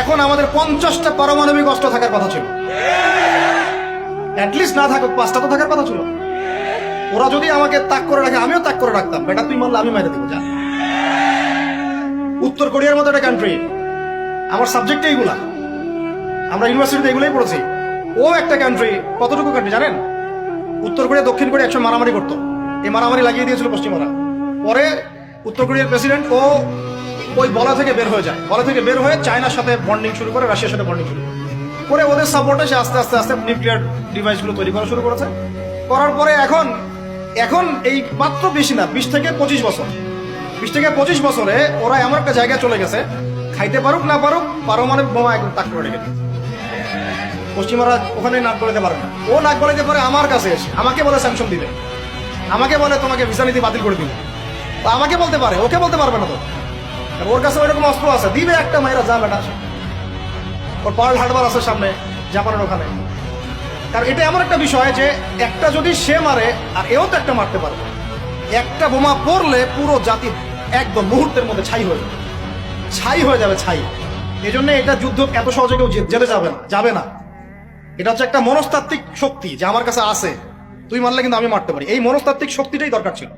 এখন আমাদের 50টা পারমাণবিক অস্ত্র থাকার কথা ছিল, অ্যাটলিস্ট না থাকুক 5টা তো থাকার কথা ছিল। ওরা যদি আমাকে তাক করে রাখে আমিও তাক করে রাখতাম, বেটা তুই মারলে আমি মেরে দেবো যা। উত্তর কোরিয়ার মতো একটা কান্ট্রি, আমার সাবজেক্টে এইগুলা, আমরা ইউনিভার্সিটিতে এগুলোই পড়েছি। ও একটা কান্ট্রি, কতটুকু কান্ট্রি জানেন? উত্তর কোরিয়া দক্ষিণ কোরিয়া একসময় মারামারি করতো, এই মারামারি লাগিয়ে দিয়েছিল পশ্চিমারা। পরে উত্তর কোরিয়ার প্রেসিডেন্ট ওই বলা থেকে বের হয়ে যায়, বলা থেকে বের হয়ে চায়নার সাথে বন্ডিং শুরু করে, রাশিয়ার সাথে বন্ডিং শুরু করে ওদের সাপোর্টে সে আস্তে আস্তে আস্তে নিউক্লিয়ার ডিভাইসগুলো তৈরি করা শুরু করেছে। করার পরে এখন এই মাত্র বেশি না, 20 থেকে 25 বছরে ওরা এমন একটা জায়গায় চলে গেছে, খাইতে পারুক না পারুক পারমাণবিক বোমা একদম তাক করে রেখে দিচ্ছে। পশ্চিমারা ওখানে নাক গলাইতে পারে না, ও নাক গলাইতে পারে আমার কাছে এসে, আমাকে বলে স্যাংশন দিবে, আমাকে বলে তোমাকে ভিসা নীতি বাতিল করে দিবে। আমাকে বলতে পারে, ওকে বলতে পারবে না তো। ওর কাছে ওইরকম অস্ত্র আছে, দিবে একটা মাইরা যা বেটা আসে। ওর পার্ল হারবার আছে সামনে জাপানের ওখানে। কারণ এটা এমন একটা বিষয় যে একটা যদি সে মারে আর এও তো একটা মারতে পারবে। একটা বোমা পড়লে পুরো জাতি একদম মুহূর্তের মধ্যে ছাই হয়ে যাবে, ছাই। এই জন্য এটা যুদ্ধ এত সহজে কেউ যেতে যাবে না। এটা হচ্ছে একটা মনস্তাত্ত্বিক শক্তি যে আমার কাছে আছে, তুই মারলে কিন্তু আমি মারতে পারি। এই মনস্তাত্ত্বিক শক্তিটাই দরকার ছিল।